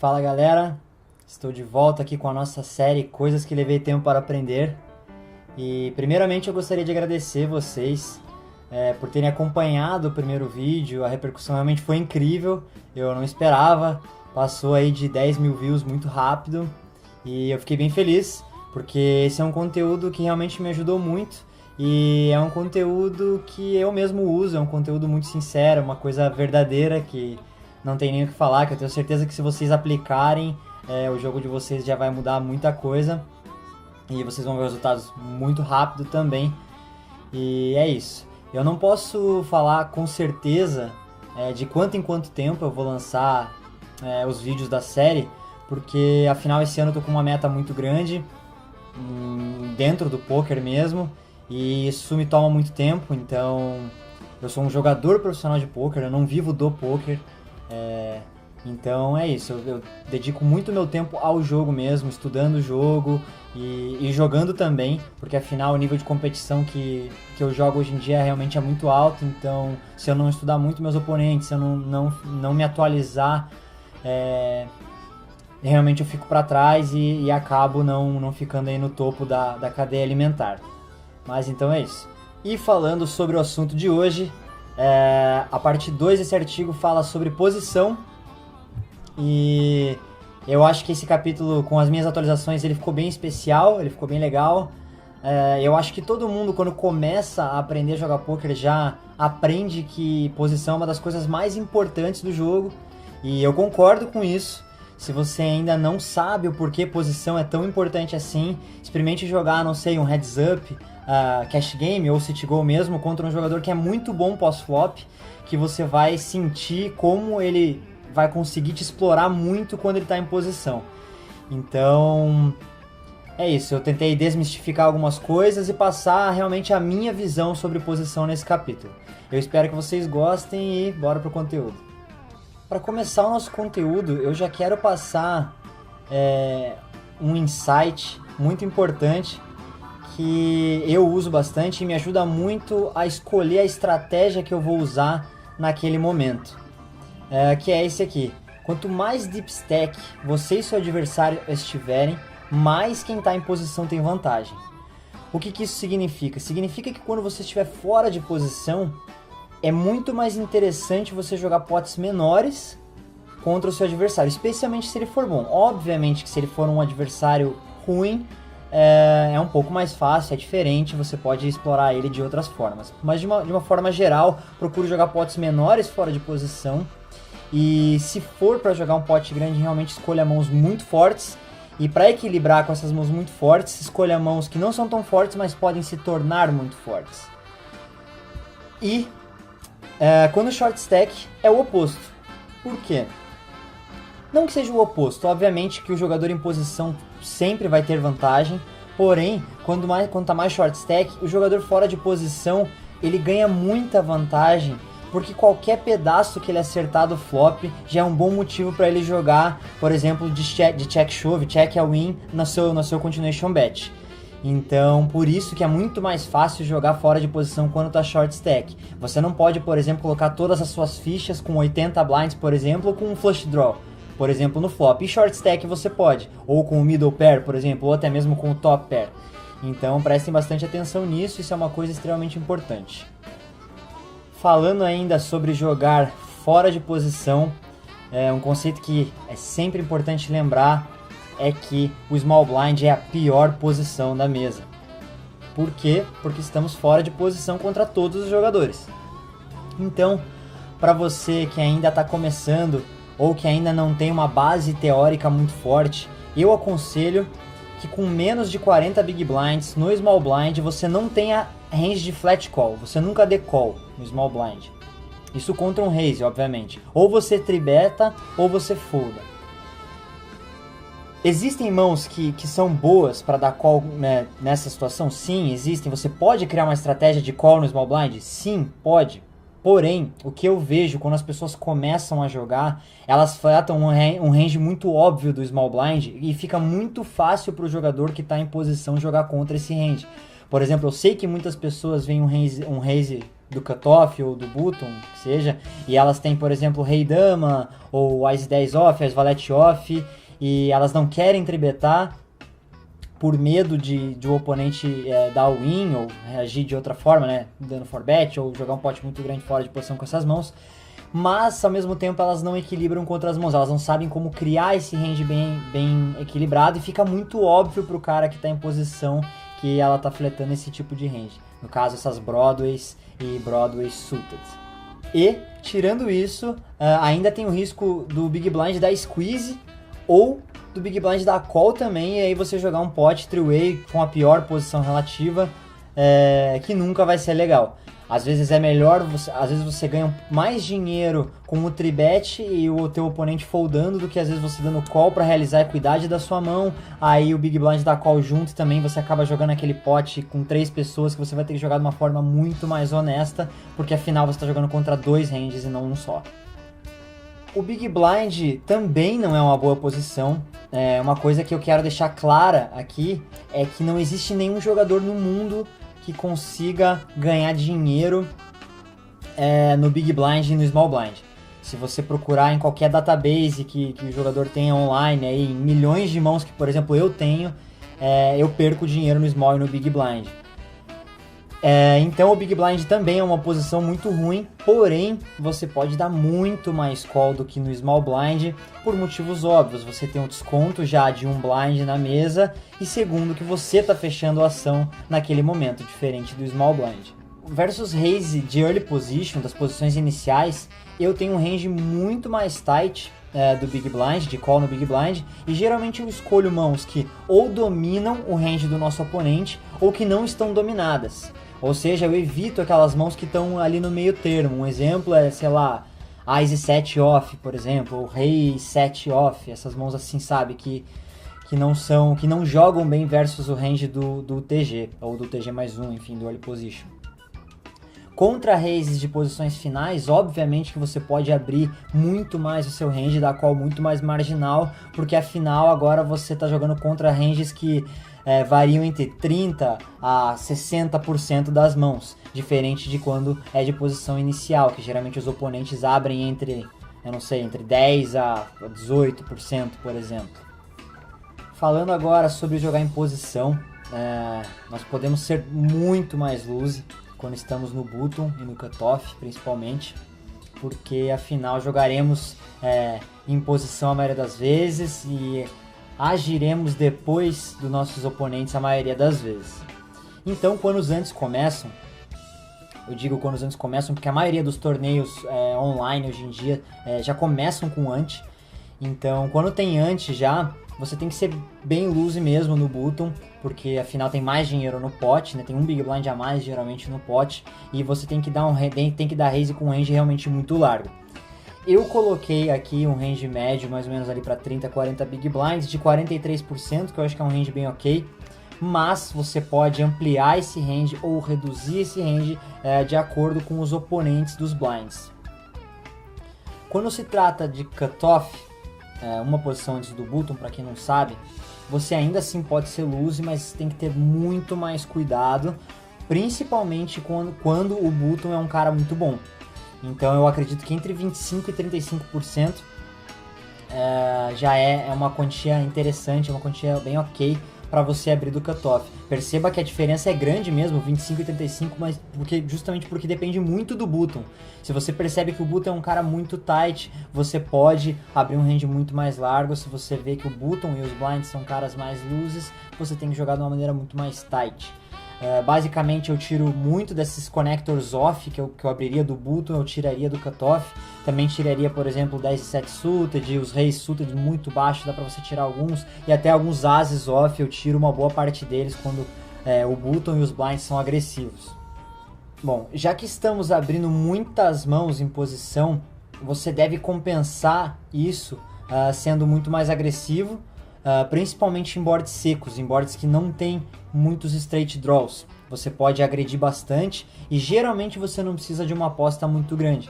Fala galera, estou de volta aqui com a nossa série Coisas que Levei Tempo para Aprender. E primeiramente eu gostaria de agradecer vocês por terem acompanhado o primeiro vídeo. A repercussão realmente foi incrível, eu não esperava, passou aí de 10 mil views muito rápido e eu fiquei bem feliz, porque esse é um conteúdo que realmente me ajudou muito e é um conteúdo que eu mesmo uso, é um conteúdo muito sincero, uma coisa verdadeira que não tem nem o que falar, que eu tenho certeza que se vocês aplicarem, o jogo de vocês já vai mudar muita coisa e vocês vão ver resultados muito rápido também. E é isso. Eu não posso falar com certeza de quanto em quanto tempo eu vou lançar os vídeos da série, porque afinal esse ano eu tô com uma meta muito grande dentro do poker mesmo, e isso me toma muito tempo. Então eu sou um jogador profissional de poker, eu não vivo do poker. Então é isso, eu dedico muito meu tempo ao jogo mesmo, estudando o jogo e jogando também, porque afinal o nível de competição que eu jogo hoje em dia realmente é muito alto. Então se eu não estudar muito meus oponentes, se eu não me atualizar, realmente eu fico para trás e acabo não ficando aí no topo da cadeia alimentar. Mas então é isso. E falando sobre o assunto de hoje, a parte 2 desse artigo fala sobre posição, e eu acho que esse capítulo, com as minhas atualizações, ele ficou bem especial, ele ficou bem legal. Eu acho que todo mundo, quando começa a aprender a jogar poker, já aprende que posição é uma das coisas mais importantes do jogo, e eu concordo com isso. Se você ainda não sabe o porquê posição é tão importante assim, experimente jogar, não sei, um heads up, cash game ou city go mesmo, contra um jogador que é muito bom pós-flop, que você vai sentir como ele vai conseguir te explorar muito quando ele está em posição. Então é isso, eu tentei desmistificar algumas coisas e passar realmente a minha visão sobre posição nesse capítulo. Eu espero que vocês gostem e bora pro conteúdo. Para começar o nosso conteúdo, eu já quero passar um insight muito importante que eu uso bastante e me ajuda muito a escolher a estratégia que eu vou usar naquele momento, que é esse aqui. Quanto mais deep stack você e seu adversário estiverem, mais quem está em posição tem vantagem. O que isso significa? Significa que quando você estiver fora de posição, é muito mais interessante você jogar potes menores contra o seu adversário, especialmente se ele for bom. Obviamente que se ele for um adversário ruim, é um pouco mais fácil, é diferente, você pode explorar ele de outras formas. Mas de uma forma geral, procure jogar potes menores fora de posição. E se for para jogar um pote grande, realmente escolha mãos muito fortes. E para equilibrar com essas mãos muito fortes, escolha mãos que não são tão fortes, mas podem se tornar muito fortes. E quando o short stack é o oposto. Por quê? Não que seja o oposto, obviamente que o jogador em posição sempre vai ter vantagem, porém, quando tá mais short stack, o jogador fora de posição, ele ganha muita vantagem, porque qualquer pedaço que ele acertar do flop já é um bom motivo para ele jogar, por exemplo, de check shove, check a win no seu continuation bet. Então, por isso que é muito mais fácil jogar fora de posição quando tá short stack. Você não pode, por exemplo, colocar todas as suas fichas com 80 blinds, por exemplo, ou com um flush draw, por exemplo, no flop. E short stack você pode, ou com o middle pair, por exemplo, ou até mesmo com o top pair. Então, prestem bastante atenção nisso, isso é uma coisa extremamente importante. Falando ainda sobre jogar fora de posição, um conceito que é sempre importante lembrar é que o small blind é a pior posição da mesa. Por quê? Porque estamos fora de posição contra todos os jogadores. Então, para você que ainda está começando ou que ainda não tem uma base teórica muito forte, eu aconselho que com menos de 40 big blinds no small blind você não tenha range de flat call, você nunca dê call no small blind. Isso contra um raise, obviamente. Ou você tribeta ou você folda. Existem mãos que são boas para dar call, né, nessa situação? Sim, existem. Você pode criar uma estratégia de call no small blind? Sim, pode. Porém, o que eu vejo quando as pessoas começam a jogar, elas fletam um range muito óbvio do small blind e fica muito fácil para o jogador que está em posição jogar contra esse range. Por exemplo, eu sei que muitas pessoas veem um raise do cutoff ou do button, que seja, e elas têm, por exemplo, rei dama, ou as 10 off, as valete off, e elas não querem tribetar por medo de o oponente dar o win, ou reagir de outra forma, né, dando for bet, ou jogar um pote muito grande fora de posição com essas mãos, mas ao mesmo tempo elas não equilibram contra as mãos, elas não sabem como criar esse range bem equilibrado, e fica muito óbvio pro cara que está em posição que ela tá fletando esse tipo de range. No caso, essas Broadways e Broadways suited. E, tirando isso, ainda tem o risco do Big Blind dar squeeze ou do Big Blind dar call também, e aí você jogar um pot three-way com a pior posição relativa, que nunca vai ser legal. Às vezes é melhor, às vezes você ganha mais dinheiro com o tribet e o teu oponente foldando do que às vezes você dando call para realizar a equidade da sua mão, aí o Big Blind dá call junto e também você acaba jogando aquele pote com 3 pessoas que você vai ter que jogar de uma forma muito mais honesta, porque afinal você está jogando contra 2 ranges e não um só. O Big Blind também não é uma boa posição. Uma coisa que eu quero deixar clara aqui é que não existe nenhum jogador no mundo que consiga ganhar dinheiro no Big Blind e no Small Blind. Se você procurar em qualquer database que o jogador tenha online, aí, em milhões de mãos que, por exemplo, eu tenho, eu perco dinheiro no Small e no Big Blind. Então o Big Blind também é uma posição muito ruim, porém você pode dar muito mais call do que no Small Blind por motivos óbvios. Você tem um desconto já de um blind na mesa e segundo que você está fechando a ação naquele momento, diferente do Small Blind. Versus raise de early position, das posições iniciais, eu tenho um range muito mais tight do Big Blind, de call no Big Blind, e geralmente eu escolho mãos que ou dominam o range do nosso oponente ou que não estão dominadas. Ou seja, eu evito aquelas mãos que estão ali no meio termo. Um exemplo é, sei lá, Ace 7 off, por exemplo, ou Rei 7 off, essas mãos assim, sabe, que não jogam bem versus o range do TG, ou do TG mais 1, enfim, do early position. Contra raises de posições finais, obviamente que você pode abrir muito mais o seu range, dar call muito mais marginal, porque afinal agora você está jogando contra ranges que variam entre 30% a 60% das mãos, diferente de quando é de posição inicial, que geralmente os oponentes abrem entre 10% a 18%, por exemplo. Falando agora sobre jogar em posição, nós podemos ser muito mais loose quando estamos no button e no cutoff, principalmente, porque afinal jogaremos em posição a maioria das vezes e agiremos depois dos nossos oponentes a maioria das vezes. Então, quando os antes começam, eu digo quando os antes começam porque a maioria dos torneios online hoje em dia já começam com ante. Então, quando tem ante já, você tem que ser bem loose mesmo no button, porque afinal tem mais dinheiro no pot, né? Tem um Big Blind a mais geralmente no pot, e você tem que dar raise com um range realmente muito largo. Eu coloquei aqui um range médio mais ou menos ali para 30, 40 Big Blinds de 43%, que eu acho que é um range bem ok, mas você pode ampliar esse range ou reduzir esse range de acordo com os oponentes dos blinds. Quando se trata de cutoff, uma posição antes do button, para quem não sabe, você ainda assim pode ser loose, mas tem que ter muito mais cuidado, principalmente quando o button é um cara muito bom. Então eu acredito que entre 25% e 35% já é uma quantia interessante, é uma quantia bem ok para você abrir do cutoff. Perceba que a diferença é grande mesmo, 25 e 35, mas justamente porque depende muito do button. Se você percebe que o button é um cara muito tight, você pode abrir um range muito mais largo. Se você vê que o button e os blinds são caras mais looses, você tem que jogar de uma maneira muito mais tight. Basicamente eu tiro muito desses connectors off que eu abriria do button, eu tiraria do cutoff. Também tiraria, por exemplo, o 10 e 7 suited, os reis suited muito baixo, dá pra você tirar alguns. E até alguns ases off, eu tiro uma boa parte deles quando o button e os blinds são agressivos. Bom, já que estamos abrindo muitas mãos em posição, você deve compensar isso sendo muito mais agressivo, principalmente em boards secos, em boards que não tem muitos straight draws. Você pode agredir bastante e geralmente você não precisa de uma aposta muito grande.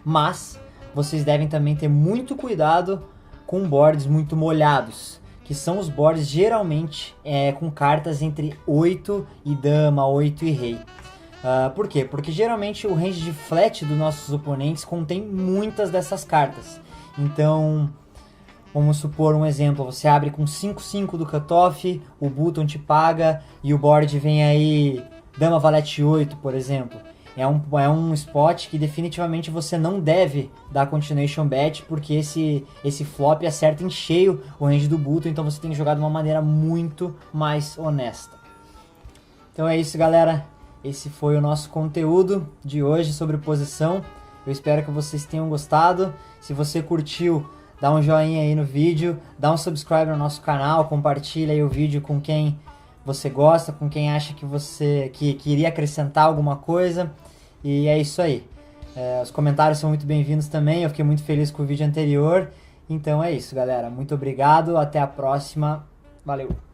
Mas vocês devem também ter muito cuidado com boards muito molhados, que são os boards geralmente com cartas entre 8 e dama, 8 e rei. Por quê? Porque geralmente o range de flat dos nossos oponentes contém muitas dessas cartas. Então, vamos supor um exemplo, você abre com 5/5 do cutoff, o button te paga e o board vem aí dama valete 8, por exemplo. É um spot que definitivamente você não deve dar continuation bet, porque esse flop acerta em cheio o range do button, então você tem que jogar de uma maneira muito mais honesta. Então é isso, galera. Esse foi o nosso conteúdo de hoje sobre posição. Eu espero que vocês tenham gostado. Se você curtiu, dá um joinha aí no vídeo, dá um subscribe no nosso canal, compartilha aí o vídeo com quem você gosta, com quem acha que iria acrescentar alguma coisa. E é isso aí. Os comentários são muito bem-vindos também. Eu fiquei muito feliz com o vídeo anterior. Então é isso, galera. Muito obrigado. Até a próxima. Valeu!